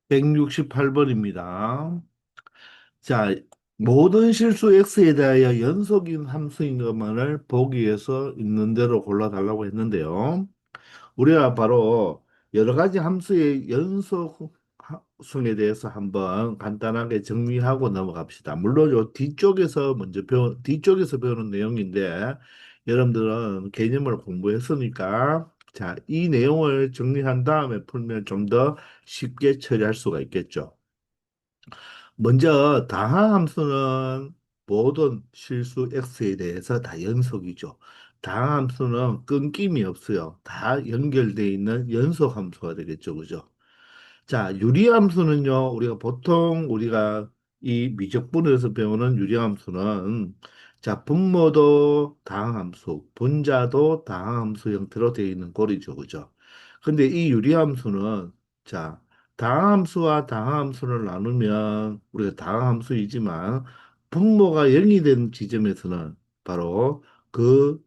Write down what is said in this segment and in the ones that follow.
168번입니다. 자, 모든 실수 x에 대하여 연속인 함수인 것만을 보기 위해서 있는 대로 골라달라고 했는데요. 우리가 바로 여러 가지 함수의 연속성에 대해서 한번 간단하게 정리하고 넘어갑시다. 물론 요 뒤쪽에서 배우는 내용인데 여러분들은 개념을 공부했으니까 자, 이 내용을 정리한 다음에 풀면 좀 더 쉽게 처리할 수가 있겠죠. 먼저 다항함수는 모든 실수 x에 대해서 다 연속이죠. 다항함수는 끊김이 없어요. 다 연결되어 있는 연속함수가 되겠죠. 그죠? 자, 유리함수는요. 우리가 이 미적분에서 배우는 유리함수는 자, 분모도 다항함수, 분자도 다항함수 형태로 되어 있는 꼴이죠. 그죠? 근데 이 유리함수는 자, 다항함수와 다항함수를 나누면 우리가 다항함수이지만 분모가 0이 된 지점에서는 바로 그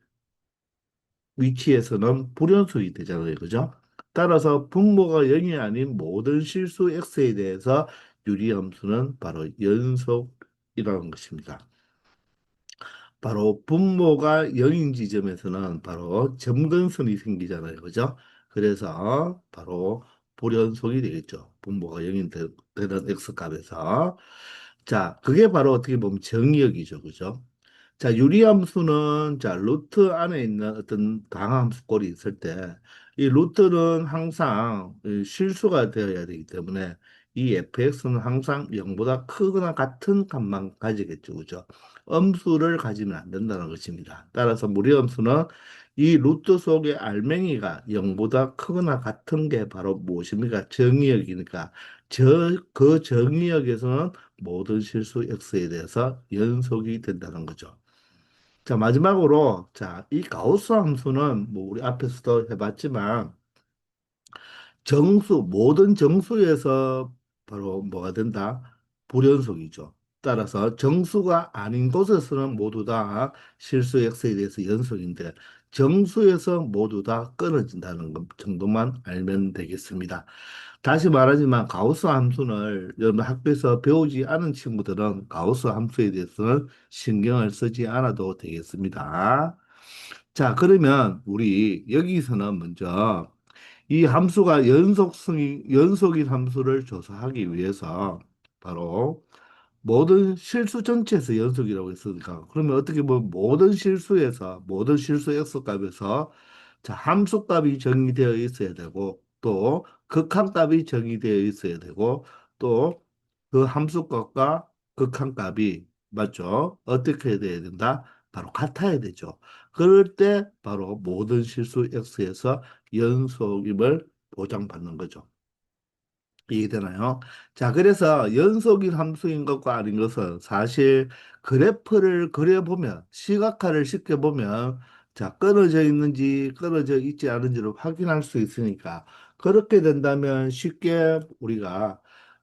위치에서는 불연속이 되잖아요. 그죠? 따라서 분모가 0이 아닌 모든 실수 x에 대해서 유리함수는 바로 연속이라는 것입니다. 바로 분모가 0인 지점에서는 바로 점근선이 생기잖아요. 그죠? 그래서 바로 불연속이 되겠죠. 분모가 0인 되는 x값에서. 자, 그게 바로 어떻게 보면 정의역이죠. 그죠? 자, 유리함수는 자, 루트 안에 있는 어떤 강함수 꼴이 있을 때 이 루트는 항상 실수가 되어야 되기 때문에 이 fx는 항상 0보다 크거나 같은 값만 가지겠죠. 그죠? 음수를 가지면 안 된다는 것입니다. 따라서 무리함수는 이 루트 속의 알맹이가 0보다 크거나 같은 게 바로 무엇입니까? 정의역이니까 그 정의역에서는 모든 실수 x에 대해서 연속이 된다는 거죠. 자, 마지막으로, 자, 이 가우스 함수는 뭐 우리 앞에서도 해봤지만 모든 정수에서 바로 뭐가 된다? 불연속이죠. 따라서 정수가 아닌 곳에서는 모두 다 실수 x에 대해서 연속인데 정수에서 모두 다 끊어진다는 것 정도만 알면 되겠습니다. 다시 말하지만 가우스 함수를 여러분 학교에서 배우지 않은 친구들은 가우스 함수에 대해서는 신경을 쓰지 않아도 되겠습니다. 자, 그러면 우리 여기서는 먼저 이 함수가 연속인 함수를 조사하기 위해서 바로 모든 실수 전체에서 연속이라고 했으니까 그러면 어떻게 보면 모든 실수 x 값에서 자, 함수값이 정의되어 있어야 되고 또 극한값이 정의되어 있어야 되고 또 그 함수값과 극한값이 맞죠? 어떻게 돼야 된다? 바로 같아야 되죠. 그럴 때 바로 모든 실수 x에서 연속임을 보장받는 거죠. 이해되나요? 자, 그래서 연속인 함수인 것과 아닌 것은 사실 그래프를 그려보면, 시각화를 시켜보면, 자, 끊어져 있는지 끊어져 있지 않은지를 확인할 수 있으니까, 그렇게 된다면 쉽게 우리가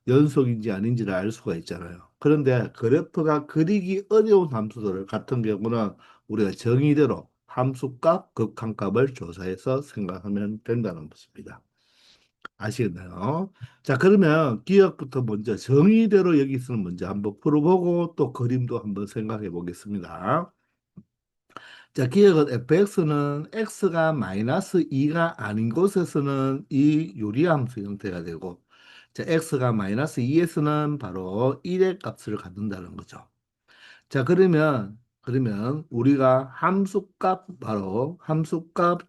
연속인지 아닌지를 알 수가 있잖아요. 그런데 그래프가 그리기 어려운 함수들 같은 경우는 우리가 정의대로 함수값, 극한값을 조사해서 생각하면 된다는 것입니다. 아시겠나요? 자, 그러면 기억부터 먼저 정의대로 여기서는 먼저 한번 풀어보고 또 그림도 한번 생각해 보겠습니다. 자, 기억은 fx는 x가 마이너스 2가 아닌 곳에서는 이 유리함수 형태가 되고, 자, x가 마이너스 2에서는 바로 1의 값을 갖는다는 거죠. 자, 그러면 우리가 바로 함수값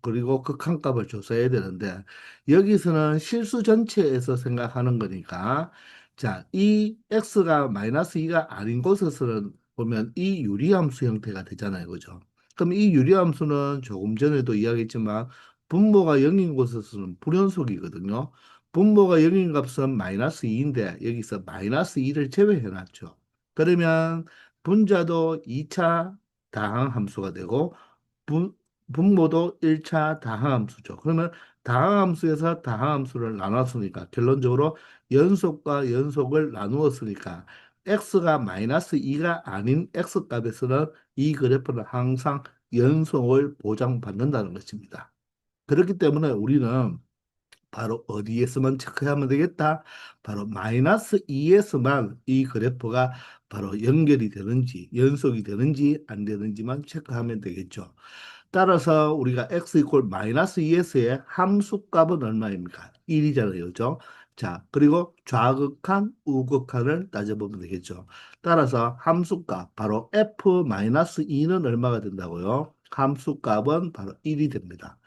그리고 극한값을 조사해야 되는데, 여기서는 실수 전체에서 생각하는 거니까, 자, 이 x가 마이너스 2가 아닌 곳에서는 보면 이 유리함수 형태가 되잖아요. 그죠? 그럼 이 유리함수는 조금 전에도 이야기했지만, 분모가 0인 곳에서는 불연속이거든요. 분모가 0인 값은 마이너스 2인데, 여기서 마이너스 2를 제외해 놨죠. 그러면 분자도 2차 다항함수가 되고 분, 분모도 1차 다항함수죠. 그러면 다항함수에서 다항함수를 나눴으니까 결론적으로 연속과 연속을 나누었으니까 x가 마이너스 2가 아닌 x값에서는 이 그래프는 항상 연속을 보장받는다는 것입니다. 그렇기 때문에 우리는 바로 어디에서만 체크하면 되겠다? 바로 마이너스 2에서만 이 그래프가 바로 연결이 되는지, 연속이 되는지 안 되는지만 체크하면 되겠죠. 따라서 우리가 x 이퀄 마이너스 2s의 함수값은 얼마입니까? 1이잖아요. 그죠? 자, 그리고 좌극한, 우극한을 따져보면 되겠죠. 따라서 함수값, 바로 f 마이너스 2는 얼마가 된다고요? 함수값은 바로 1이 됩니다.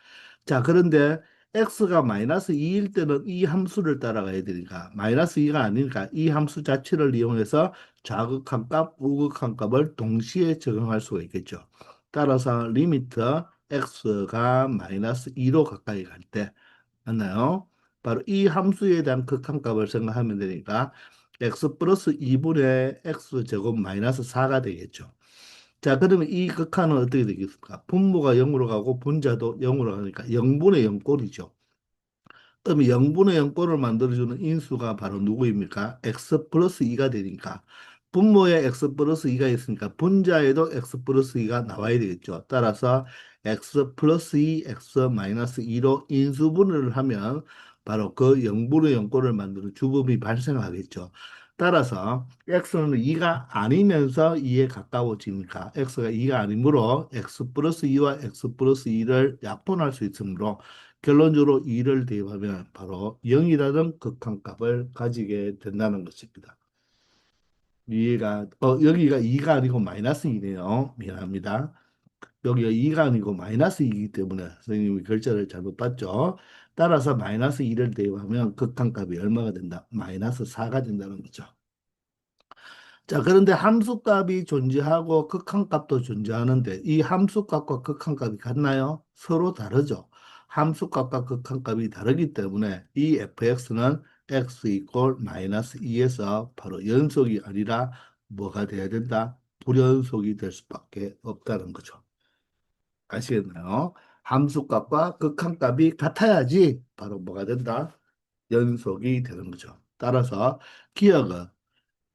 자, 그런데 x가 마이너스 2일 때는 이 함수를 따라가야 되니까 마이너스 2가 아니니까 이 함수 자체를 이용해서 좌극한 값, 우극한 값을 동시에 적용할 수가 있겠죠. 따라서 리미트 x가 마이너스 2로 가까이 갈 때, 맞나요? 바로 이 함수에 대한 극한값을 생각하면 되니까 x 플러스 2분의 x 제곱 마이너스 4가 되겠죠. 자, 그러면 이 극한은 어떻게 되겠습니까? 분모가 0으로 가고 분자도 0으로 가니까 0분의 0꼴이죠. 그러면 0분의 0꼴을 만들어주는 인수가 바로 누구입니까? x 플러스 2가 되니까 분모에 x 플러스 2가 있으니까 분자에도 x 플러스 2가 나와야 되겠죠. 따라서 x 플러스 2, x 마이너스 2로 인수분해를 하면 바로 그 0분의 0꼴을 만드는 주범이 발생하겠죠. 따라서 x는 2가 아니면서 2에 가까워지니까 x가 2가 아니므로 x 플러스 2와 x 플러스 2를 약분할 수 있으므로 결론적으로 2를 대입하면 바로 0이라는 극한값을 가지게 된다는 것입니다. 여기가 2가 아니고 마이너스 2네요. 미안합니다. 여기가 2가 아니고 마이너스 2이기 때문에 선생님이 글자를 잘못 봤죠. 따라서 마이너스 2를 대입하면 극한값이 얼마가 된다? 마이너스 4가 된다는 거죠. 자, 그런데 함수값이 존재하고 극한값도 존재하는데 이 함수값과 극한값이 같나요? 서로 다르죠. 함수값과 극한값이 다르기 때문에 이 fx는 x 이퀄 마이너스 2에서 바로 연속이 아니라 뭐가 돼야 된다? 불연속이 될 수밖에 없다는 거죠. 아시겠나요? 함수값과 극한값이 같아야지 바로 뭐가 된다? 연속이 되는 거죠. 따라서 기억은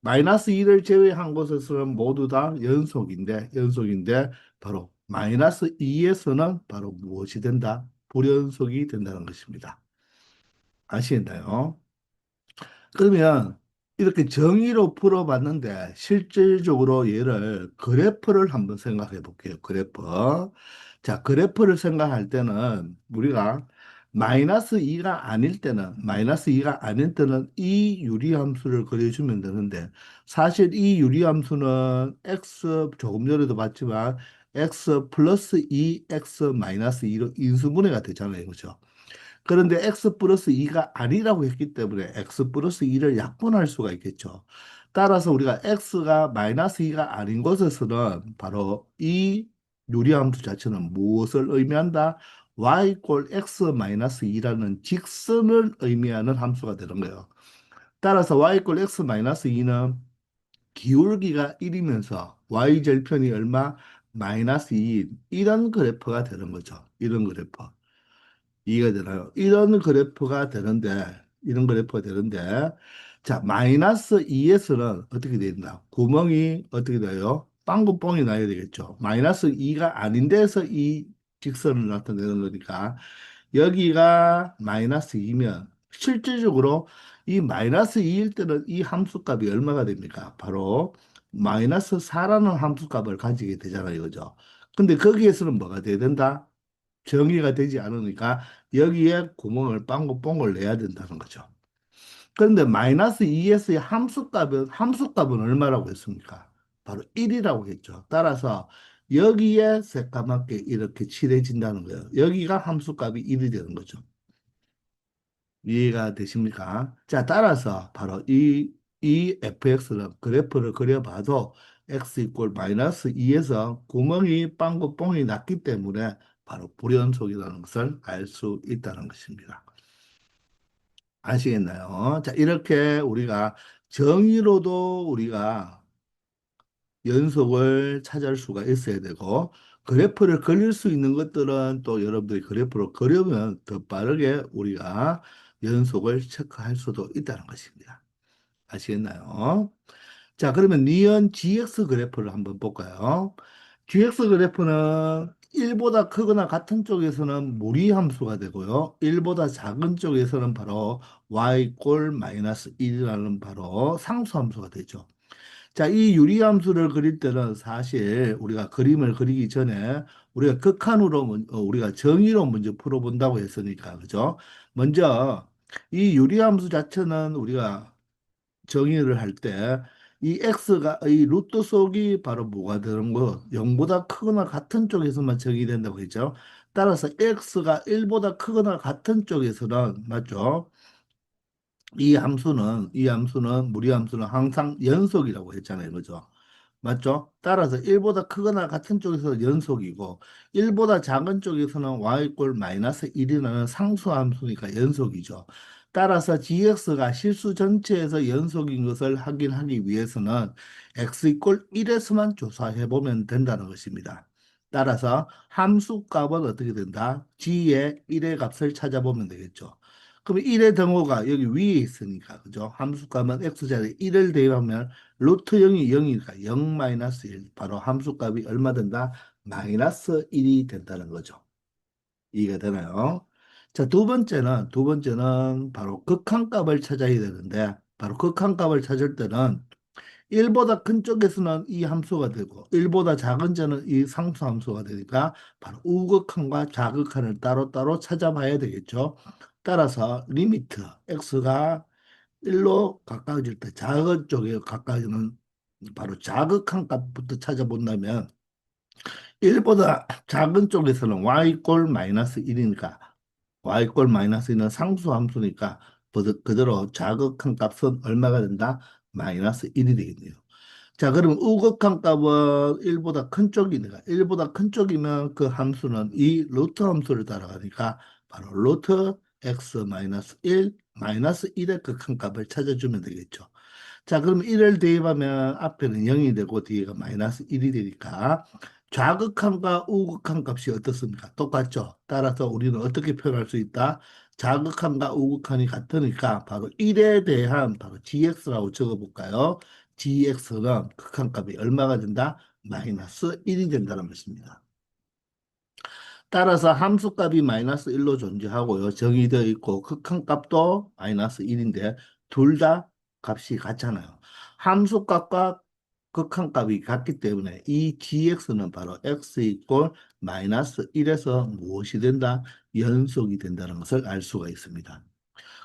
마이너스 2를 제외한 곳에서는 모두 다 연속인데, 바로 마이너스 2에서는 바로 무엇이 된다? 불연속이 된다는 것입니다. 아시겠나요? 그러면 이렇게 정의로 풀어봤는데 실질적으로 얘를 그래프를 한번 생각해 볼게요. 그래프. 자, 그래프를 생각할 때는 우리가 마이너스 2가 아닐 때는 이 유리함수를 그려주면 되는데 사실 이 유리함수는 x 조금 전에도 봤지만 x 플러스 2, x 마이너스 2로 인수분해가 되잖아요. 그렇죠? 그런데 x 플러스 2가 아니라고 했기 때문에 x 플러스 2를 약분할 수가 있겠죠. 따라서 우리가 x가 마이너스 2가 아닌 곳에서는 바로 이 유리함수 자체는 무엇을 의미한다? y 꼴 x 마이너스 2라는 직선을 의미하는 함수가 되는 거예요. 따라서 y 꼴 x 마이너스 2는 기울기가 1이면서 y 절편이 얼마? 마이너스 2인 이런 그래프가 되는 거죠. 이런 그래프. 이해가 되나요? 이런 그래프가 되는데, 자, 마이너스 2에서는 어떻게 된다? 구멍이 어떻게 돼요? 빵구뽕이 나야 되겠죠. 마이너스 2가 아닌 데서 이 직선을 나타내는 거니까, 여기가 마이너스 2면, 실질적으로 이 마이너스 2일 때는 이 함수값이 얼마가 됩니까? 바로 마이너스 4라는 함수값을 가지게 되잖아요. 그죠? 근데 거기에서는 뭐가 돼야 된다? 정의가 되지 않으니까 여기에 구멍을 빵긋뻥긋 내야 된다는 거죠. 그런데 마이너스 2s의 함수값은 얼마라고 했습니까? 바로 1이라고 했죠. 따라서 여기에 새까맣게 이렇게 칠해진다는 거예요. 여기가 함수값이 1이 되는 거죠. 이해가 되십니까? 자, 따라서 바로 이 fx는 그래프를 그려봐도 x 이꼴 마이너스 2에서 구멍이 빵긋뻥이 났기 때문에 바로 불연속이라는 것을 알 수 있다는 것입니다. 아시겠나요? 자, 이렇게 우리가 정의로도 우리가 연속을 찾을 수가 있어야 되고, 그래프를 그릴 수 있는 것들은 또 여러분들이 그래프를 그려면 더 빠르게 우리가 연속을 체크할 수도 있다는 것입니다. 아시겠나요? 자, 그러면 니은 GX 그래프를 한번 볼까요? GX 그래프는 1보다 크거나 같은 쪽에서는 무리함수가 되고요. 1보다 작은 쪽에서는 바로 y 마이너스 1이라는 바로 상수함수가 되죠. 자, 이 유리함수를 그릴 때는 사실 우리가 그림을 그리기 전에 우리가 극한으로 우리가 정의로 먼저 풀어본다고 했으니까 그죠? 먼저 이 유리함수 자체는 우리가 정의를 할 때 이 x가 이 루트 속이 바로 뭐가 되는 거 0보다 크거나 같은 쪽에서만 정의된다고 했죠. 따라서 x가 1보다 크거나 같은 쪽에서는 맞죠? 이 함수는 무리함수는 항상 연속이라고 했잖아요. 그죠? 맞죠? 따라서 1보다 크거나 같은 쪽에서 연속이고 1보다 작은 쪽에서는 y 꼴 마이너스 1이라는 상수함수니까 연속이죠. 따라서 gx가 실수 전체에서 연속인 것을 확인하기 위해서는 x 이꼴 1에서만 조사해 보면 된다는 것입니다. 따라서 함수 값은 어떻게 된다? g의 1의 값을 찾아보면 되겠죠. 그럼 1의 등호가 여기 위에 있으니까 그죠? 함수값은 x자리에 1을 대입하면 루트 0이 0이니까 0 마이너스 1 바로 함수값이 얼마 된다? 마이너스 1이 된다는 거죠. 이해가 되나요? 자, 두 번째는 바로 극한값을 찾아야 되는데 바로 극한값을 찾을 때는 1보다 큰 쪽에서는 이 함수가 되고 1보다 작은 쪽은 이 상수 함수가 되니까 바로 우극한과 좌극한을 따로따로 찾아봐야 되겠죠. 따라서 리미트 x가 1로 가까워질 때 작은 쪽에 가까워지는 바로 자극한 값부터 찾아본다면 1보다 작은 쪽에서는 y꼴 마이너스 1이니까 y꼴 마이너스 1은 상수함수니까 그대로 자극한 값은 얼마가 된다? 마이너스 1이 되겠네요. 자, 그럼 우극한 값은 1보다 큰 쪽이니까 1보다 큰 쪽이면 그 함수는 이 루트 함수를 따라가니까 바로 루트 x 마이너스 1 마이너스 1의 극한 값을 찾아주면 되겠죠. 자, 그럼 1을 대입하면 앞에는 0이 되고 뒤에가 마이너스 1이 되니까 좌극한과 우극한 값이 어떻습니까? 똑같죠. 따라서 우리는 어떻게 표현할 수 있다? 좌극한과 우극한이 같으니까 바로 1에 대한 바로 gx라고 적어볼까요? gx는 극한값이 얼마가 된다? 마이너스 1이 된다는 것입니다. 따라서 함수값이 마이너스 1로 존재하고요. 정의되어 있고 극한값도 마이너스 1인데 둘 다 값이 같잖아요. 함수값과 극한값이 같기 때문에 이 gx는 바로 x 이꼴 마이너스 1에서 무엇이 된다? 연속이 된다는 것을 알 수가 있습니다.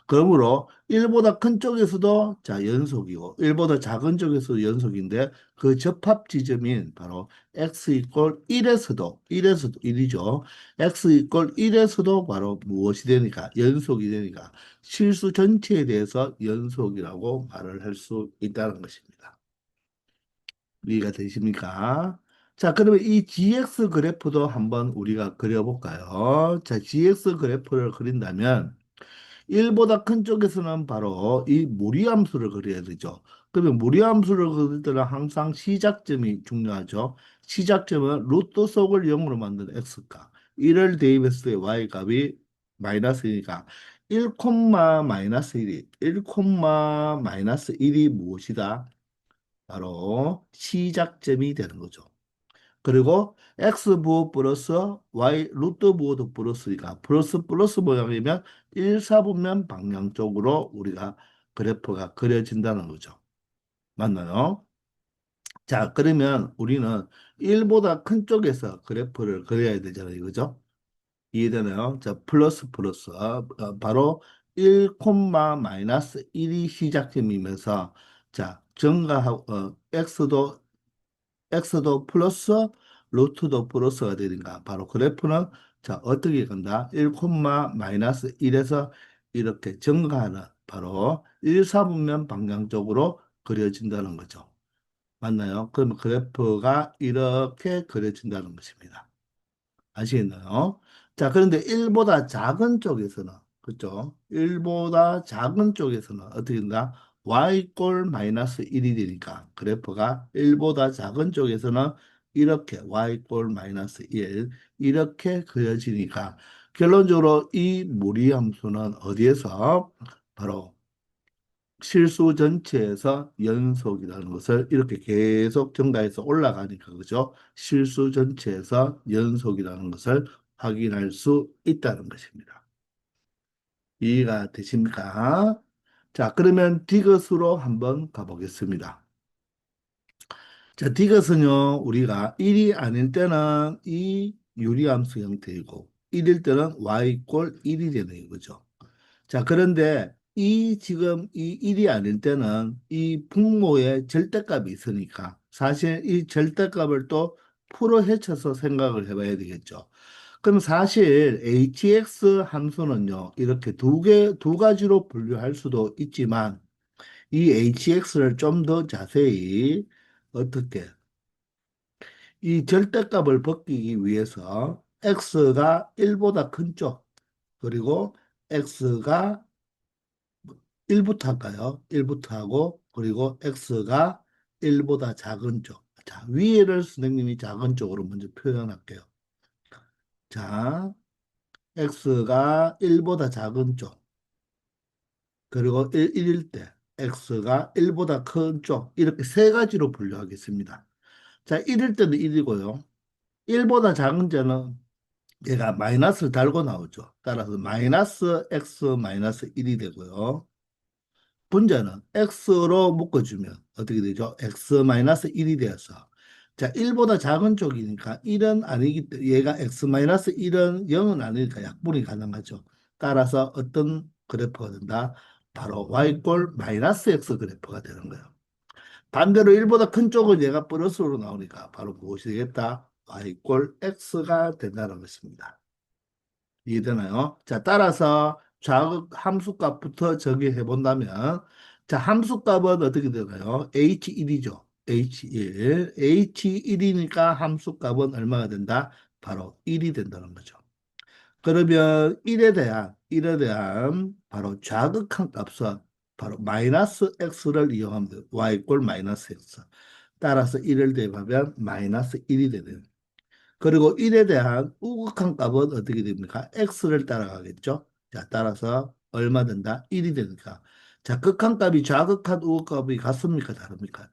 그러므로 1보다 큰 쪽에서도 자 연속이고 1보다 작은 쪽에서도 연속인데 그 접합 지점인 바로 x 이꼴 1에서도 1이죠. x 이꼴 1에서도 바로 무엇이 되니까 연속이 되니까 실수 전체에 대해서 연속이라고 말을 할 수 있다는 것입니다. 이해가 되십니까? 자, 그러면 이 GX 그래프도 한번 우리가 그려볼까요? 자, GX 그래프를 그린다면 1보다 큰 쪽에서는 바로 이 무리함수를 그려야 되죠. 그러면 무리함수를 그릴 때는 항상 시작점이 중요하죠. 시작점은 루트 속을 0으로 만드는 x값. 1을 대입했을 때 y값이 마이너스니까 1, 마이너스 1이 1, 마이너스 1이 무엇이다? 바로 시작점이 되는 거죠. 그리고 x 부호 플러스 y 루트 부호도 플러스니까 플러스 모양이면 1사분면 방향 쪽으로 우리가 그래프가 그려진다는 거죠. 맞나요? 자, 그러면 우리는 1보다 큰 쪽에서 그래프를 그려야 되잖아요. 그죠? 이해되나요? 자, 플러스 바로 1, 마이너스 1이 시작점이면서 자, 증가하고 x도 플러스 루트도 플러스가 되니까 바로 그래프는 자 어떻게 간다? 1, 마이너스 1에서 이렇게 증가하는 바로 1사분면 방향적으로 그려진다는 거죠. 맞나요? 그러면 그래프가 이렇게 그려진다는 것입니다. 아시겠나요? 자, 그런데 1보다 작은 쪽에서는, 그죠? 1보다 작은 쪽에서는 어떻게 된다? y꼴 마이너스 1이 되니까 그래프가 1보다 작은 쪽에서는 이렇게 y꼴 마이너스 1 이렇게 그려지니까 결론적으로 이 무리함수는 어디에서 바로 실수 전체에서 연속이라는 것을 이렇게 계속 증가해서 올라가니까 그죠? 실수 전체에서 연속이라는 것을 확인할 수 있다는 것입니다. 이해가 되십니까? 자, 그러면 디귿으로 한번 가보겠습니다. 자, 디귿은요, 우리가 1이 아닐 때는 이 유리함수 형태이고, 1일 때는 y 꼴 1이 되는 이거죠. 자, 그런데 이 지금 이 1이 아닐 때는 이 분모에 절대값이 있으니까 사실 이 절대값을 또 풀어 헤쳐서 생각을 해봐야 되겠죠. 그럼 사실 hx 함수는요, 이렇게 두 가지로 분류할 수도 있지만 이 hx를 좀 더 자세히 어떻게 이 절대값을 벗기기 위해서 x가 1보다 큰 쪽, 그리고 x가 1부터 할까요? 1부터 하고, 그리고 x가 1보다 작은 쪽. 자, 위에를 선생님이 작은 쪽으로 먼저 표현할게요. 자, x가 1보다 작은 쪽, 그리고 1일 때 x가 1보다 큰 쪽, 이렇게 세 가지로 분류하겠습니다. 자, 1일 때는 1이고요. 1보다 작은 데는 얘가 마이너스를 달고 나오죠. 따라서 마이너스 x 마이너스 1이 되고요. 분자는 x로 묶어주면 어떻게 되죠? x-1이 되어서 자, 1보다 작은 쪽이니까 1은 아니기 때문에 얘가 x-1은 0은 아니니까 약분이 가능하죠. 따라서 어떤 그래프가 된다? 바로 y꼴 마이너스 x 그래프가 되는 거예요. 반대로 1보다 큰 쪽은 얘가 플러스로 나오니까 바로 무엇이 되겠다? y꼴 x가 된다는 것입니다. 이해되나요? 자, 따라서 좌극 함수값부터 정의해 본다면, 자, 함수값은 어떻게 되나요? H1이죠. H1. H1이니까 함수값은 얼마가 된다? 바로 1이 된다는 거죠. 그러면 1에 대한 바로 좌극한 값은 바로 마이너스 x를 이용하면 돼요. y 꼴 마이너스 x. 따라서 1을 대입하면 마이너스 1이 되는 그리고 1에 대한 우극한 값은 어떻게 됩니까? x를 따라가겠죠. 자, 따라서 얼마 된다? 1이 되니까. 자, 극한값이 좌극한 우극값이 같습니까? 다릅니까?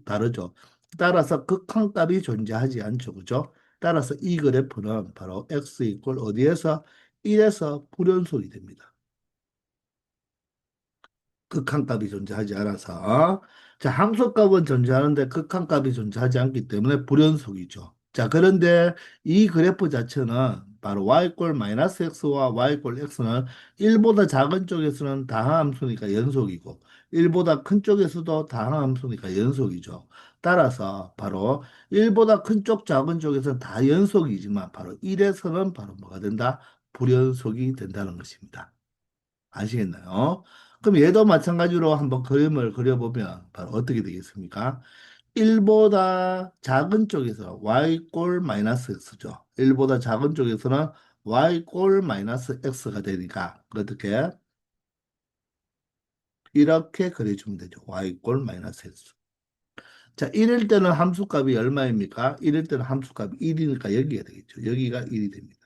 다르죠. 따라서 극한값이 존재하지 않죠. 그죠? 따라서 이 그래프는 바로 x 이꼴 어디에서? 1에서 불연속이 됩니다. 극한값이 존재하지 않아서 자 함수값은 존재하는데 극한값이 존재하지 않기 때문에 불연속이죠. 자 그런데 이 그래프 자체는 바로 y꼴 마이너스 x와 y꼴 x는 1보다 작은 쪽에서는 다항함수니까 연속이고 1보다 큰 쪽에서도 다항함수니까 연속이죠. 따라서 바로 1보다 큰 쪽 작은 쪽에서는 다 연속이지만 바로 1에서는 바로 뭐가 된다? 불연속이 된다는 것입니다. 아시겠나요? 그럼 얘도 마찬가지로 한번 그림을 그려보면 바로 어떻게 되겠습니까? 1보다 작은 쪽에서 y꼴 마이너스 x죠. 1보다 작은 쪽에서는 y꼴 마이너스 x가 되니까 어떻게? 이렇게 그려주면 되죠. y꼴 마이너스 x. 자, 1일 때는 함수값이 얼마입니까? 1일 때는 함수값이 1이니까 여기가 되겠죠. 여기가 1이 됩니다.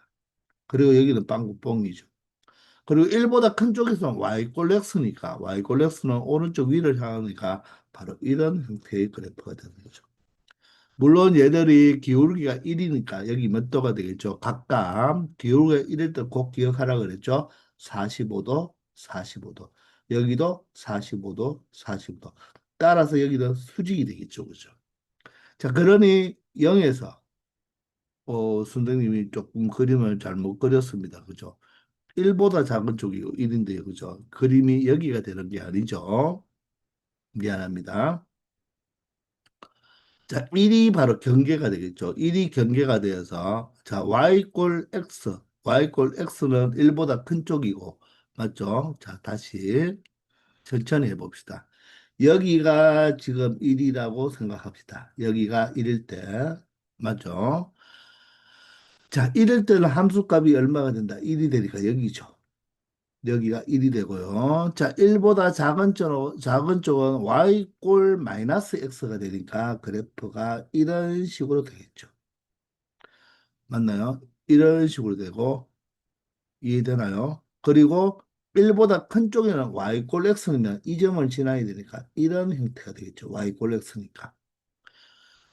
그리고 여기는 빵꾸뻥이죠. 그리고 1보다 큰 쪽에서는 y꼴 x니까 y꼴 x는 오른쪽 위를 향하니까 바로 이런 형태의 그래프가 되는 거죠. 물론 얘들이 기울기가 1이니까 여기 몇 도가 되겠죠? 각각 기울기가 1일 때 꼭 기억하라 그랬죠? 45도, 45도. 여기도 45도, 45도. 따라서 여기도 수직이 되겠죠. 그죠? 자, 그러니 0에서 선생님이 조금 그림을 잘못 그렸습니다. 그죠? 1보다 작은 쪽이 1인데요. 그죠? 그림이 여기가 되는 게 아니죠. 미안합니다. 자, 1이 바로 경계가 되겠죠. 1이 경계가 되어서 자, y꼴 x는 1보다 큰 쪽이고 맞죠? 자, 다시 천천히 해봅시다. 여기가 지금 1이라고 생각합시다. 여기가 1일 때 맞죠? 자, 1일 때는 함수값이 얼마가 된다? 1이 되니까 여기죠. 여기가 1이 되고요. 자, 1보다 작은 쪽은 y꼴 마이너스 x가 되니까 그래프가 이런 식으로 되겠죠. 맞나요? 이런 식으로 되고 이해되나요? 그리고 1보다 큰 쪽에는 y꼴 x면 이 점을 지나야 되니까 이런 형태가 되겠죠. y꼴 x니까.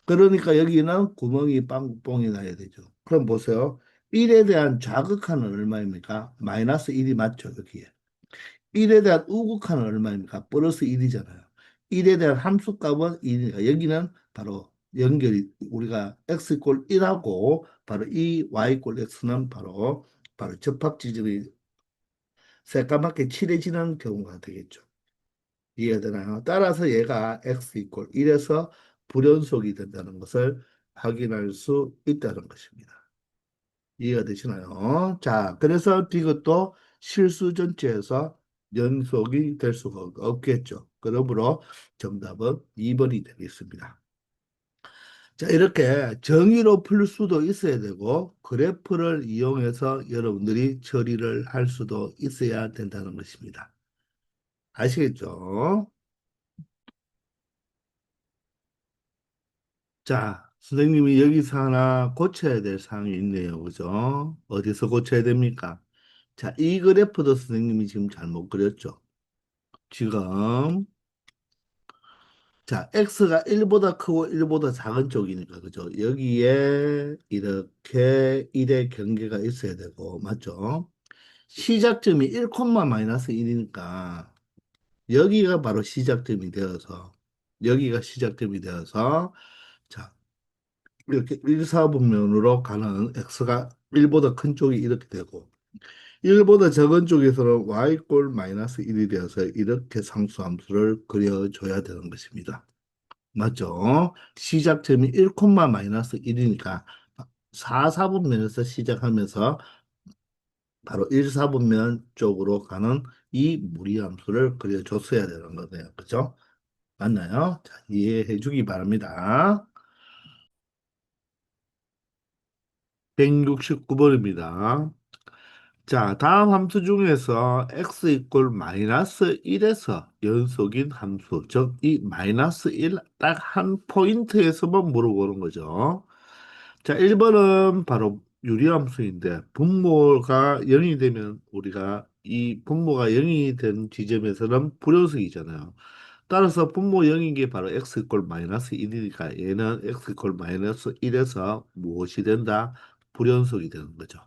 그러니까 여기는 구멍이 빵뽕이 나야 되죠. 그럼 보세요. 1에 대한 좌극한은 얼마입니까? 마이너스 1이 맞죠, 여기에. 1에 대한 우극한은 얼마입니까? 플러스 1이잖아요. 1에 대한 함수값은 1이니까 여기는 바로 연결이 우리가 x 꼴 1하고 바로 이 y 꼴 x는 바로 접합 지점이 새까맣게 칠해지는 경우가 되겠죠. 이해되나요? 따라서 얘가 x 이퀄 1에서 불연속이 된다는 것을 확인할 수 있다는 것입니다. 이해가 되시나요? 자, 그래서 이것도 실수 전체에서 연속이 될 수가 없겠죠. 그러므로 정답은 2번이 되겠습니다. 자, 이렇게 정의로 풀 수도 있어야 되고, 그래프를 이용해서 여러분들이 처리를 할 수도 있어야 된다는 것입니다. 아시겠죠? 자, 선생님이 여기서 하나 고쳐야 될 사항이 있네요. 그죠? 어디서 고쳐야 됩니까? 자, 이 그래프도 선생님이 지금 잘못 그렸죠. 지금, 자, x가 1보다 크고 1보다 작은 쪽이니까, 그죠? 여기에 이렇게 1의 경계가 있어야 되고, 맞죠? 시작점이 1, 마이너스 1이니까, 여기가 바로 시작점이 되어서, 여기가 시작점이 되어서, 자, 이렇게 1사분면으로 가는 x가 1보다 큰 쪽이 이렇게 되고 1보다 적은 쪽에서는 y꼴 마이너스 1이 되어서 이렇게 상수함수를 그려줘야 되는 것입니다. 맞죠? 시작점이 1, 마이너스 1이니까 4사분면에서 시작하면서 바로 1사분면 쪽으로 가는 이 무리함수를 그려줬어야 되는 거네요. 그죠? 맞나요? 자, 이해해 주기 바랍니다. 169번입니다. 자, 다음 함수 중에서 x 이퀄 마이너스 1에서 연속인 함수, 즉, 이 마이너스 1 딱 한 포인트에서만 물어보는 거죠. 자, 1번은 바로 유리함수인데, 분모가 0이 되면 우리가 이 분모가 0이 된 지점에서는 불연속이잖아요. 따라서 분모 0인 게 바로 x 이퀄 마이너스 1이니까 얘는 x 이퀄 마이너스 1에서 무엇이 된다? 불연속이 되는 거죠.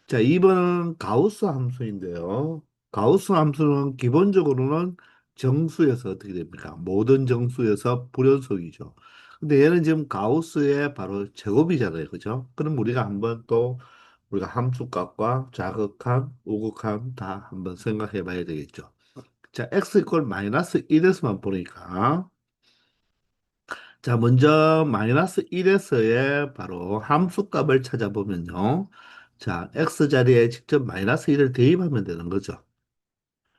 자, 2번은 가우스 함수인데요. 가우스 함수는 기본적으로는 정수에서 어떻게 됩니까? 모든 정수에서 불연속이죠. 근데 얘는 지금 가우스의 바로 제곱이잖아요. 그죠? 그럼 우리가 한번 또 우리가 함수값과 좌극한, 우극한 다 한번 생각해 봐야 되겠죠. 자, x 이퀄 마이너스 1에서만 보니까 자, 먼저 마이너스 1에서의 바로 함수값을 찾아보면요. 자, x 자리에 직접 마이너스 1을 대입하면 되는 거죠.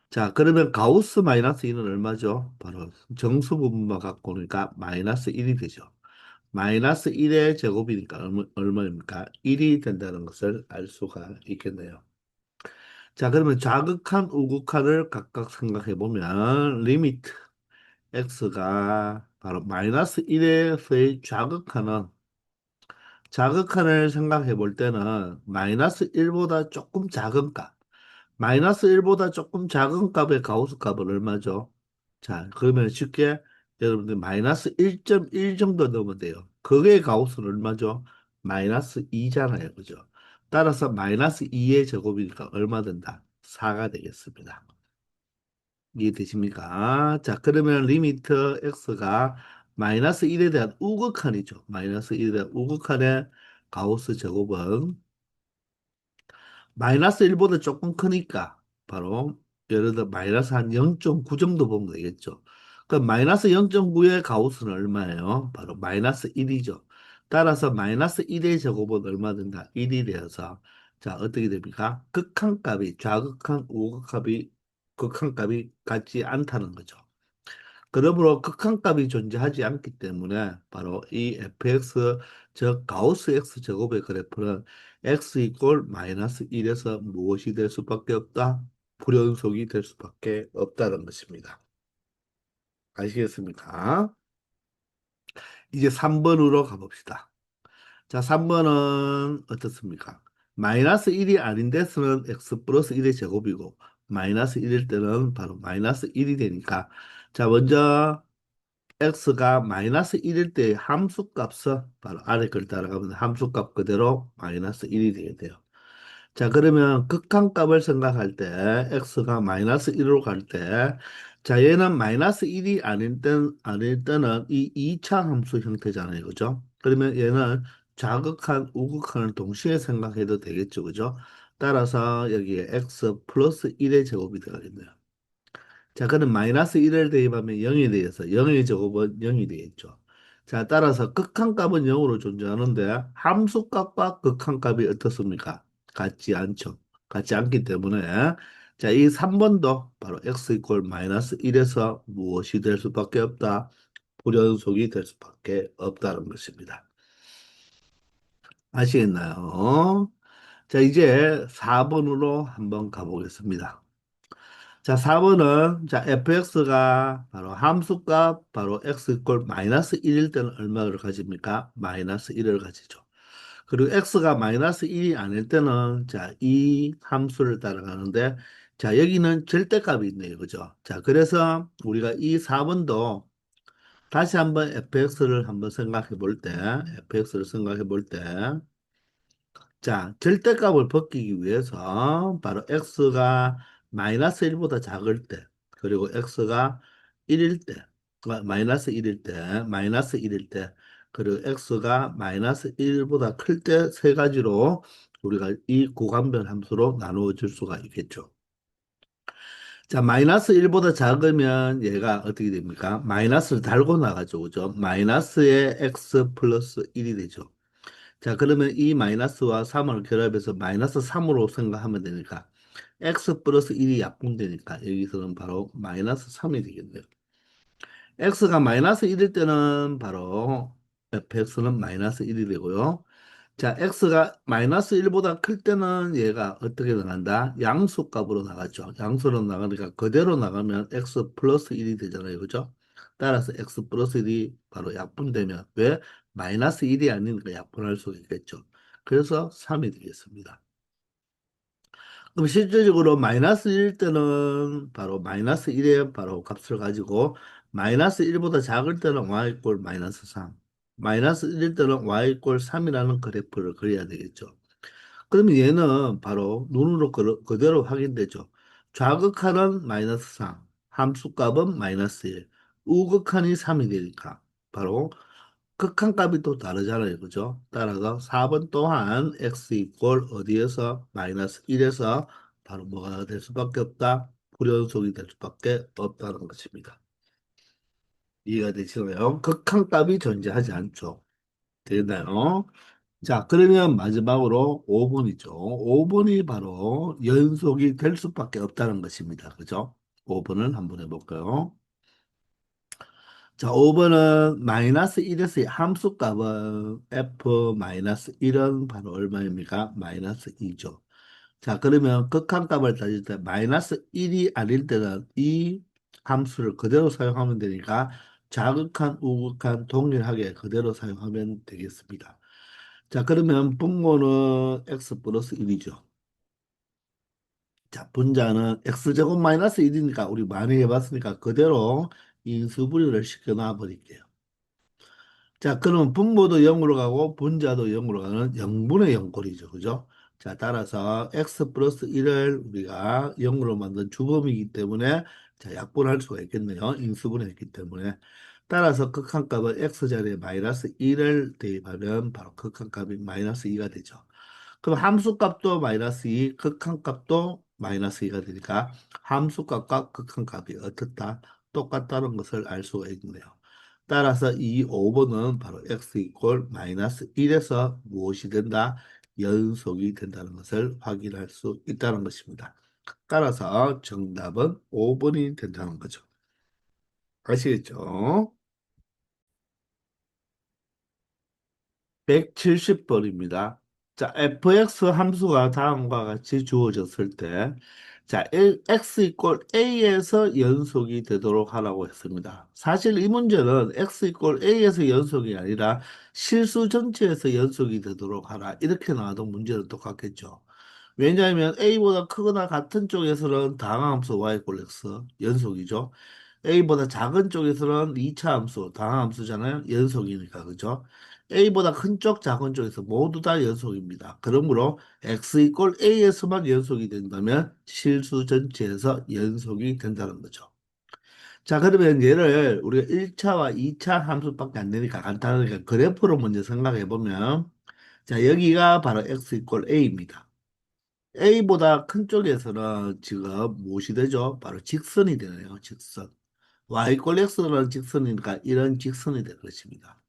자, 그러면 가우스 마이너스 1은 얼마죠? 바로 정수 부분만 갖고 오니까 마이너스 1이 되죠. 마이너스 1의 제곱이니까 얼마입니까? 1이 된다는 것을 알 수가 있겠네요. 자, 그러면 좌극한, 우극한을 각각 생각해 보면 리미트 x가 바로 마이너스 1에서의 자극한을 생각해 볼 때는 마이너스 1보다 조금 작은 값, 마이너스 1보다 조금 작은 값의 가우스 값은 얼마죠? 자, 그러면 쉽게 여러분들 마이너스 1.1 정도 넣으면 돼요. 그게 가우스는 얼마죠? 마이너스 2잖아요. 그죠? 따라서 마이너스 2의 제곱이니까 얼마 된다? 4가 되겠습니다. 이해되십니까? 자, 그러면 리미트 x가 마이너스 1에 대한 우극한이죠. 마이너스 1에 대한 우극한의 가우스 제곱은 마이너스 1보다 조금 크니까 바로 예를 들어 마이너스 한 0.9 정도 보면 되겠죠. 그럼 마이너스 0.9의 가우스는 얼마예요? 바로 마이너스 1이죠. 따라서 마이너스 1의 제곱은 얼마 된다? 1이 되어서 자, 어떻게 됩니까? 극한값이 좌극한 우극합이 극한값이 같지 않다는 거죠. 그러므로 극한값이 존재하지 않기 때문에 바로 이 fx 즉 가우스 x 제곱의 그래프는 x 이꼴 마이너스 1에서 무엇이 될 수밖에 없다? 불연속이 될 수밖에 없다는 것입니다. 아시겠습니까? 이제 3번으로 가봅시다. 자, 3번은 어떻습니까? 마이너스 1이 아닌 데서는 x 플러스 1의 제곱이고 마이너스 1일 때는 바로 마이너스 1이 되니까 자, 먼저 x가 마이너스 1일 때 함수값은 바로 아래 걸 따라가면 함수값 그대로 마이너스 1이 되게 돼요. 자, 그러면 극한값을 생각할 때 x가 마이너스 1로 갈 때, 자, 얘는 마이너스 1이 아닐 때는 이 2차 함수 형태잖아요. 그죠? 그러면 얘는 좌극한, 우극한을 동시에 생각해도 되겠죠. 그죠? 따라서 여기에 x 플러스 1의 제곱이 되겠네요. 자, 그럼 마이너스 1을 대입하면 0이 되어서 0의 제곱은 0이 되겠죠. 자, 따라서 극한값은 0으로 존재하는데 함수값과 극한값이 어떻습니까? 같지 않죠. 같지 않기 때문에 자, 이 3번도 바로 x 이퀄 마이너스 1에서 무엇이 될 수밖에 없다. 불연속이 될 수밖에 없다는 것입니다. 아시겠나요? 자, 이제 4번으로 한번 가보겠습니다. 자, 4번은 자, fx가 바로 함수값 바로 x 이퀄 마이너스 1일 때는 얼마를 가집니까? 마이너스 1을 가지죠. 그리고 x가 마이너스 1이 아닐 때는 자, 이 함수를 따라가는데 자, 여기는 절대값이 있네요. 그죠? 자, 그래서 우리가 이 4번도 다시 한번 fx를 한번 생각해 볼 때, fx를 생각해 볼 때, 자, 절대값을 벗기기 위해서 바로 x가 마이너스 1보다 작을 때, 그리고 x가 1일 때, 마이너스 1일 때, 마이너스 1일 때, 그리고 x가 마이너스 1보다 클 때 세 가지로 우리가 이 구간별 함수로 나누어 줄 수가 있겠죠. 자, 마이너스 1보다 작으면 얘가 어떻게 됩니까? 마이너스를 달고 나가죠. 그죠? 마이너스의 x 플러스 1이 되죠. 자, 그러면 이 마이너스와 3을 결합해서 마이너스 3으로 생각하면 되니까 x 플러스 1이 약분되니까 여기서는 바로 마이너스 3이 되겠네요. x가 마이너스 1일 때는 바로 fx는 마이너스 1이 되고요. 자, x가 마이너스 1보다 클 때는 얘가 어떻게 나간다? 양수값으로 나가죠. 양수로 나가니까 그대로 나가면 x 플러스 1이 되잖아요. 그죠? 따라서 x 플러스 1이 바로 약분되면 왜? 마이너스 1이 아니니까 약분할 수 있겠죠. 그래서 3이 되겠습니다. 그럼 실질적으로 마이너스 1일 때는 바로 마이너스 1의 바로 값을 가지고 마이너스 1보다 작을 때는 y 이꼴 마이너스 3 마이너스 1일 때는 y 이꼴 3이라는 그래프를 그려야 되겠죠. 그러면 얘는 바로 눈으로 그대로 확인되죠. 좌극한은 마이너스 3, 함수값은 마이너스 1, 우극한이 3이 되니까 바로 극한값이 또 다르잖아요. 그죠? 따라서 4번 또한 x 이꼴 어디에서 마이너스 1에서 바로 뭐가 될 수밖에 없다. 불연속이 될 수밖에 없다는 것입니다. 이해가 되시나요? 극한값이 존재하지 않죠. 되나요? 자, 그러면 마지막으로 5번이죠. 5번이 바로 연속이 될 수밖에 없다는 것입니다. 그죠? 5번을 한번 해볼까요? 자, 5번은 마이너스 1에서 함수값은 f 마이너스 1은 바로 얼마입니까? 마이너스 2죠. 자, 그러면 극한값을 따질 때 마이너스 1이 아닐 때는 이 함수를 그대로 사용하면 되니까 자극한, 우극한 동일하게 그대로 사용하면 되겠습니다. 자, 그러면 분모는 x 플러스 1이죠. 자, 분자는 x제곱 마이너스 1이니까 우리 많이 해봤으니까 그대로 인수분해를 시켜놔 버릴게요. 자, 그러면 분모도 0으로 가고 분자도 0으로 가는 0분의 0꼴이죠. 그죠? 자, 따라서 x 플러스 1을 우리가 0으로 만든 주범이기 때문에 자, 약분할 수가 있겠네요. 인수분해했기 때문에. 따라서 극한값은 x자리에 마이너스 1을 대입하면 바로 극한값이 마이너스 2가 되죠. 그럼 함수값도 마이너스 2, 극한값도 마이너스 2가 되니까 함수값과 극한값이 어떻다? 똑같다는 것을 알 수가 있네요. 따라서 이 5번은 바로 x 이퀄 마이너스 1에서 무엇이 된다? 연속이 된다는 것을 확인할 수 있다는 것입니다. 따라서 정답은 5번이 된다는 거죠. 아시겠죠? 170번입니다. 자, fx 함수가 다음과 같이 주어졌을 때, 자, x 이퀄 a에서 연속이 되도록 하라고 했습니다. 사실 이 문제는 x 이퀄 a에서 연속이 아니라 실수 전체에서 연속이 되도록 하라. 이렇게 나와도 문제는 똑같겠죠. 왜냐하면 A보다 크거나 같은 쪽에서는 다항함수 y 꼴 x 연속이죠. A보다 작은 쪽에서는 2차 함수, 다항함수잖아요. 연속이니까, 그죠? A보다 큰 쪽, 작은 쪽에서 모두 다 연속입니다. 그러므로 x 이꼴 A에서만 연속이 된다면 실수 전체에서 연속이 된다는 거죠. 자, 그러면 얘를 우리가 1차와 2차 함수밖에 안 되니까 간단하게 그래프로 먼저 생각해 보면, 자, 여기가 바로 x 이꼴 A입니다. A보다 큰 쪽에서는 지금 무엇이 되죠? 바로 직선이 되네요. 직선. y 이꼴 x라는 직선이니까 이런 직선이 될 것입니다.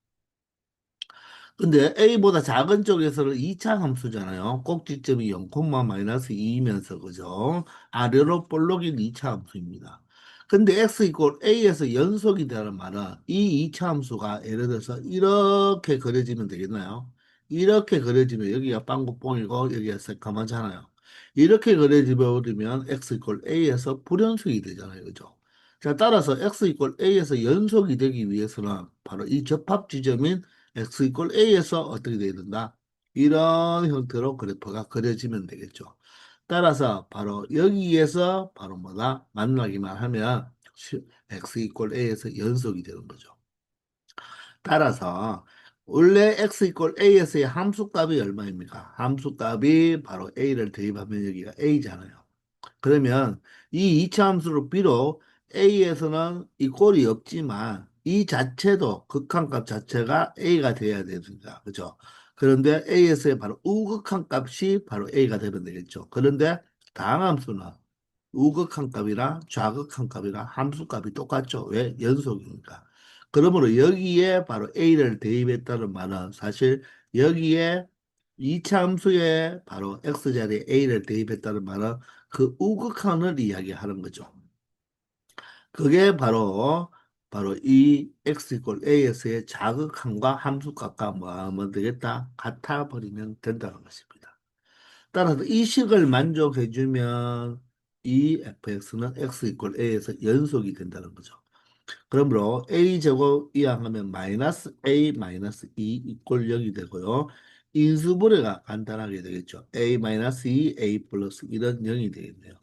근데 A보다 작은 쪽에서는 2차 함수잖아요. 꼭지점이 0, 마이너스 2이면서 그죠? 아래로 볼록인 2차 함수입니다. 근데 x 이꼴 A에서 연속이 되는 말은 이 2차 함수가 예를 들어서 이렇게 그려지면 되겠나요? 이렇게 그려지면 여기가 빵구뽕이고 여기가 새까맣잖아요. 이렇게 그려지면 x 이꼴 A에서 불연속이 되잖아요. 그죠? 자, 따라서 x 이꼴 A에서 연속이 되기 위해서는 바로 이 접합 지점인 x 이꼴 a에서 어떻게 돼야 된다? 이런 형태로 그래프가 그려지면 되겠죠. 따라서 바로 여기에서 바로 뭐다? 만나기만 하면 x 이꼴 a에서 연속이 되는 거죠. 따라서 원래 x 이꼴 a에서의 함수값이 얼마입니까? 함수값이 바로 a를 대입하면 여기가 a잖아요. 그러면 이 이차 함수로 비록 A에서는 이 꼴이 없지만 이 자체도 극한값 자체가 A가 돼야 됩니다. 그죠? 그런데 A에서의 바로 우극한 값이 바로 A가 되면 되겠죠. 그런데 다항함수는 우극한 값이랑 좌극한 값이랑 함수값이 똑같죠. 왜? 연속이니까. 그러므로 여기에 바로 A를 대입했다는 말은 사실 여기에 이차 함수에 바로 X자리에 A를 대입했다는 말은 그 우극한을 이야기하는 거죠. 그게 바로 이 x 이꼴 as의 자극함과 함수값과 뭐 하면 되겠다? 같아 버리면 된다는 것입니다. 따라서 이 식을 만족해주면 이 fx는 x 이꼴 a에서 연속이 된다는 거죠. 그러므로 a 제곱 이항하면 마이너스 a 마이너스 2 이꼴 0이 되고요. 인수분해가 간단하게 되겠죠. a 마이너스 2 a 플러스 1은 0이 되겠네요.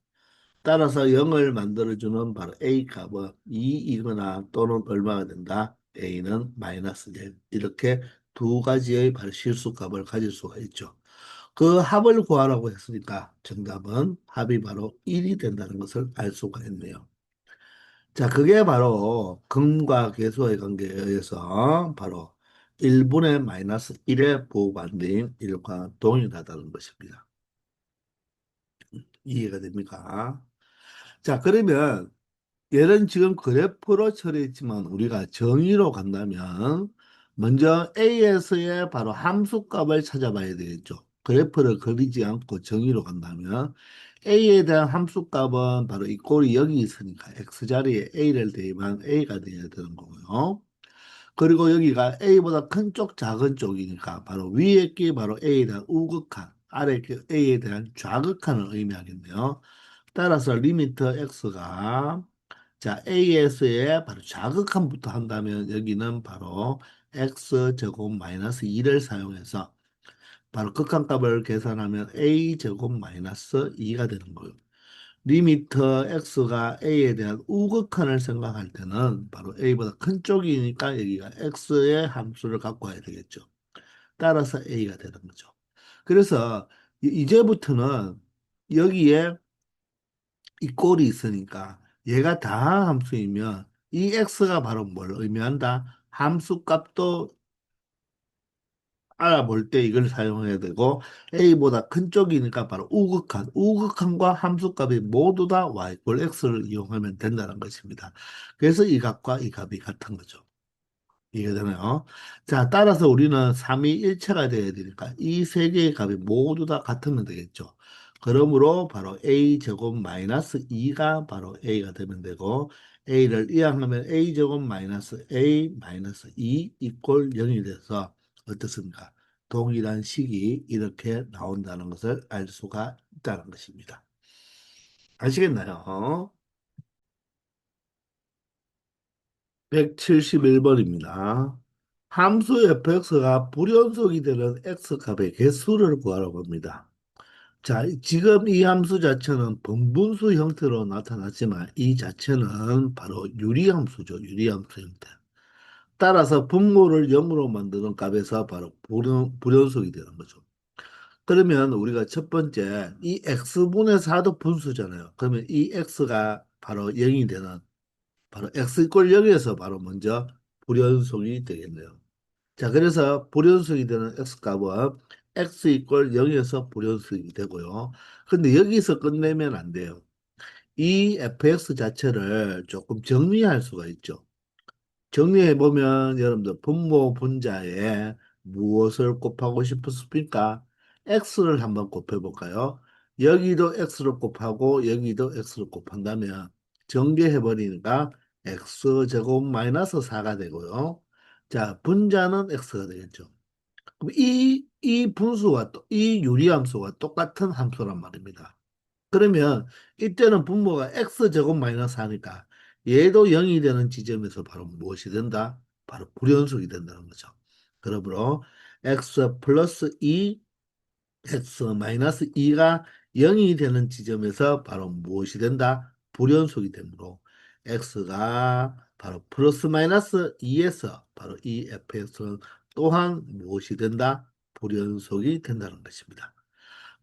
따라서 0을 만들어주는 바로 A 값은 2이거나 또는 얼마가 된다? A는 마이너스 1. 이렇게 두 가지의 바로 실수값을 가질 수가 있죠. 그 합을 구하라고 했으니까 정답은 합이 바로 1이 된다는 것을 알 수가 있네요. 자, 그게 바로 근과 계수의 관계에 의해서 바로 1분의 마이너스 1의 부호반대인 1과 동일하다는 것입니다. 이해가 됩니까? 자, 그러면 얘는 지금 그래프로 처리했지만 우리가 정의로 간다면 먼저 A에서의 바로 함수값을 찾아봐야 되겠죠. 그래프를 그리지 않고 정의로 간다면 A에 대한 함수값은 바로 이 꼴이 여기 있으니까 X자리에 A를 대입한 A가 되어야 되는 거고요. 그리고 여기가 A보다 큰 쪽, 작은 쪽이니까 바로 위에 게 바로 A에 대한 우극한, 아래 게 A에 대한 좌극한을 의미하겠네요. 따라서 리미트 X가 자, AS의 바로 자극함부터 한다면 여기는 바로 x 제곱 마이너스 2를 사용해서 바로 극한값을 계산하면 a 제곱 마이너스 2가 되는 거예요. 리미터 x가 a에 대한 우극한을 생각할 때는 바로 a보다 큰 쪽이니까 여기가 x의 함수를 갖고 와야 되겠죠. 따라서 a가 되는 거죠. 그래서 이제부터는 여기에 이 꼴이 있으니까 얘가 다 함수이면 이 x가 바로 뭘 의미한다? 함수 값도 알아볼 때 이걸 사용해야 되고 a보다 큰 쪽이니까 바로 우극한, 우극한과 함수 값이 모두 다 y 꼴 x를 이용하면 된다는 것입니다. 그래서 이 값과 이 값이 같은 거죠. 이해되나요? 자, 따라서 우리는 3이 일체가 돼야 되니까 이 세 개의 값이 모두 다 같으면 되겠죠. 그러므로 바로 a 제곱 마이너스 2가 바로 a가 되면 되고 a를 이항하면 a 제곱 마이너스 a 마이너스 2 이꼴 0이 돼서 어떻습니까? 동일한 식이 이렇게 나온다는 것을 알 수가 있다는 것입니다. 아시겠나요? 171번입니다. 함수 fx가 불연속이 되는 x값의 개수를 구하라고 합니다. 자, 지금 이 함수 자체는 분분수 형태로 나타났지만 이 자체는 바로 유리함수죠. 유리함수 형태. 따라서 분모를 0으로 만드는 값에서 바로 불연속이 되는 거죠. 그러면 우리가 첫 번째 이 x분의 4도 분수잖아요. 그러면 이 x가 바로 0이 되는 바로 x 이퀄 0에서 바로 먼저 불연속이 되겠네요. 자, 그래서 불연속이 되는 x값은 x 이퀄 0에서 불연속이 되고요. 근데 여기서 끝내면 안 돼요. 이 fx 자체를 조금 정리할 수가 있죠. 정리해 보면 여러분들 분모 분자에 무엇을 곱하고 싶습니까? x를 한번 곱해 볼까요? 여기도 x를 곱하고 여기도 x를 곱한다면 전개해 버리니까 x제곱 마이너스 4가 되고요. 자, 분자는 x가 되겠죠. 그럼 이 분수와 또 이 유리함수가 똑같은 함수란 말입니다. 그러면 이때는 분모가 x제곱 마이너스 하니까 얘도 0이 되는 지점에서 바로 무엇이 된다? 바로 불연속이 된다는 거죠. 그러므로 x 플러스 2, x 마이너스 2가 0이 되는 지점에서 바로 무엇이 된다? 불연속이 되므로 x가 바로 플러스 마이너스 2에서 바로 이 fx는 또한 무엇이 된다? 불연속이 된다는 것입니다.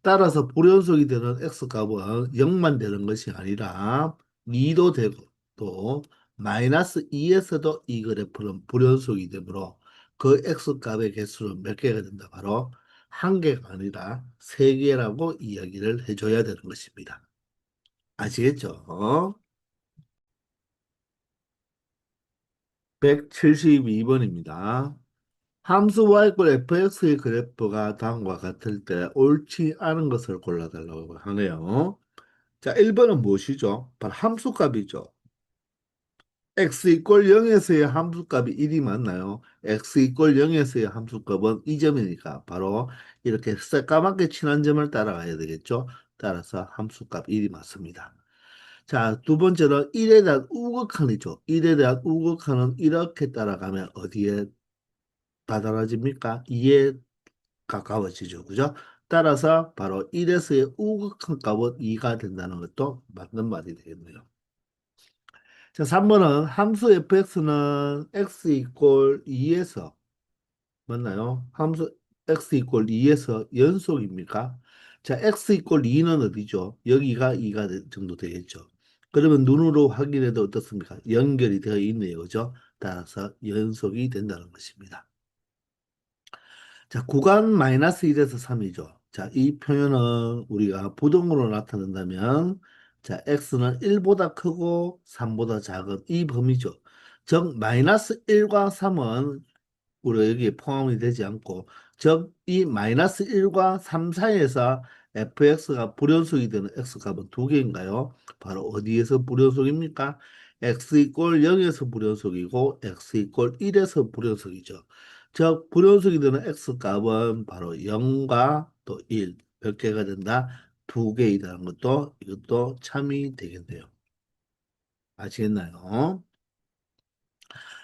따라서 불연속이 되는 x값은 0만 되는 것이 아니라 2도 되고 또 마이너스 2에서도 이 그래프는 불연속이 되므로 그 x값의 개수는 몇 개가 된다? 바로 한 개가 아니라 세 개라고 이야기를 해줘야 되는 것입니다. 아시겠죠? 172번입니다. 함수 y꼴 fx의 그래프가 다음과 같을 때 옳지 않은 것을 골라달라고 하네요. 자, 1번은 무엇이죠? 바로 함수값이죠. x 이퀄 0에서의 함수값이 1이 맞나요? x 이퀄 0에서의 함수값은 2점이니까 바로 이렇게 새까맣게 칠한 점을 따라가야 되겠죠? 따라서 함수값 1이 맞습니다. 자, 두 번째는 1에 대한 우극한이죠. 1에 대한 우극한은 이렇게 따라가면 어디에 다다라집니까? 2에 가까워지죠. 그죠? 따라서 바로 1에서의 우극한 값은 2가 된다는 것도 맞는 말이 되겠네요. 자, 3번은 함수 fx는 x 이퀄 2에서 맞나요? 함수 x 이퀄 2에서 연속입니까? 자, x 이퀄 2는 어디죠? 여기가 2가 정도 되겠죠. 그러면 눈으로 확인해도 어떻습니까? 연결이 되어 있네요. 그죠? 따라서 연속이 된다는 것입니다. 자, 구간 마이너스 1에서 3이죠. 자, 이 표현은 우리가 부등으로 나타낸다면, 자, x는 1보다 크고 3보다 작은 이 범위죠. 즉, 마이너스 1과 3은 우리가 여기에 포함이 되지 않고, 즉, 이 마이너스 1과 3 사이에서 fx가 불연속이 되는 x값은 두 개인가요? 바로 어디에서 불연속입니까? x 이퀄 0에서 불연속이고, x 이퀄 1에서 불연속이죠. 즉, 불연속이 되는 x값은 바로 0과 또 1, 몇 개가 된다? 두 개이라는 것도 이것도 참이 되겠네요. 아시겠나요?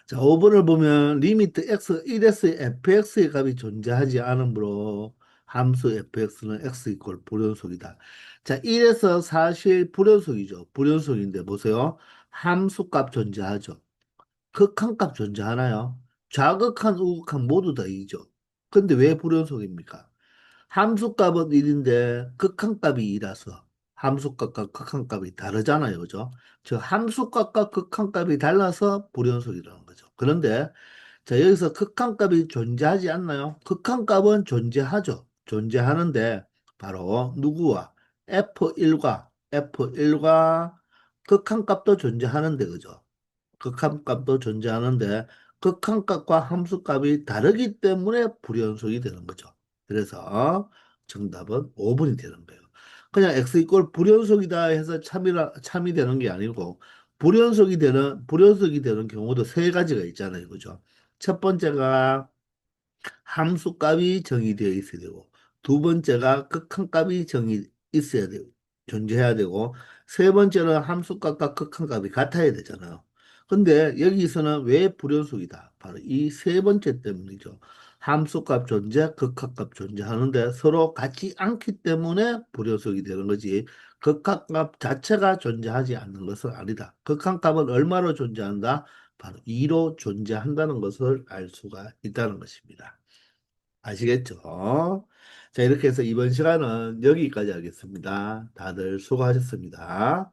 자, 5번을 보면 리미트 x 1에서 fx의 값이 존재하지 않으므로 함수 fx는 x 이퀄 불연속이다. 자, 1에서 사실 불연속이죠. 불연속인데 보세요. 함수값 존재하죠. 극한값 존재하나요? 좌극한, 우극한 모두 다 2죠. 근데 왜 불연속입니까? 함수값은 1인데 극한값이 2라서 함수값과 극한값이 다르잖아요. 그죠? 즉 함수값과 극한값이 달라서 불연속이라는 거죠. 그런데 자, 여기서 극한값이 존재하지 않나요? 극한값은 존재하죠. 존재하는데 바로 누구와 F1과 극한값도 존재하는데 그죠? 극한값도 존재하는데 극한값과 함수값이 다르기 때문에 불연속이 되는 거죠. 그래서 정답은 5번이 되는 거예요. 그냥 x 이꼴 불연속이다 해서 참이 되는 게 아니고 불연속이 되는 경우도 세 가지가 있잖아요. 그죠? 첫 번째가 함수값이 정의되어 있어야 되고 두 번째가 극한값이 있어야 되고 존재해야 되고 세 번째는 함수값과 극한값이 같아야 되잖아요. 근데 여기서는 왜 불연속이다? 바로 이 세 번째 때문이죠. 함수값 존재, 극한값 존재하는데 서로 같지 않기 때문에 불연속이 되는 거지. 극한값 자체가 존재하지 않는 것은 아니다. 극한값은 얼마로 존재한다? 바로 2로 존재한다는 것을 알 수가 있다는 것입니다. 아시겠죠? 자, 이렇게 해서 이번 시간은 여기까지 하겠습니다. 다들 수고하셨습니다.